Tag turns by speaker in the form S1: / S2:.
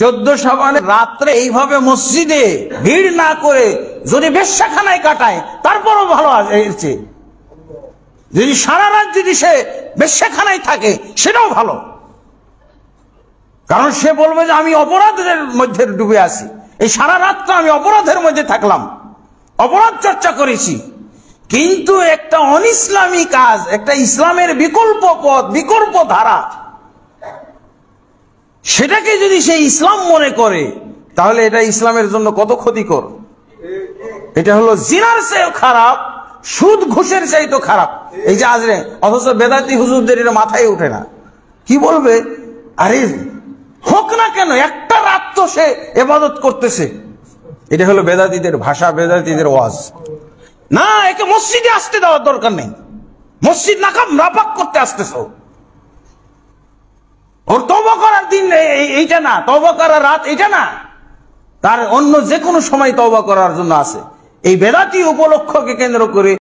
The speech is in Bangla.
S1: 14 শাবানের রাত্রে এইভাবে মসজিদে ভিড় না করে যদি বেশ্যাখানায় কাটায় তারপরও ভালো আছে। যদি সারা রাত যদি সে বেশ্যাখানায় থাকে সেটাও ভালো, কারণ সে বলবে যে আমি অপরাধের মধ্যে ডুবে আছি, এই সারা রাতটা আমি অপরাধের মধ্যে থাকলাম, অপরাধ চর্চা করেছি। কিন্তু একটা অনিসলামী কাজ, একটা ইসলামের বিকল্প পথ, বিকল্প ধারা, সেটাকে যদি সে ইসলাম মনে করে তাহলে এটা ইসলামের জন্য কত ক্ষতিকর। এটা হলো জিনার চেয়েও খারাপ, সুদ ঘুষের চাইতো খারাপ। এই যে আজরে অথচ বেদাতি হুজুরদের এটা মাথায় ওঠে না। কি বলবে, আরে হোক না কেন, একটা রাত তো সে ইবাদত করতেছে। এটা হলো বেদাতিদের ভাষা, বেদাতিদের ওয়াজ। না, একে মসজিদে আসতে দেওয়ার দরকার নেই, মসজিদ নাপাক করতে আসতেছ। ওর তওবা করার দিন এইটা না, তওবা করার রাত এইটা না, তার অন্য যে কোনো সময় তওবা করার জন্য আছে। এই বেদাতি উপলক্ষকে কেন্দ্র করে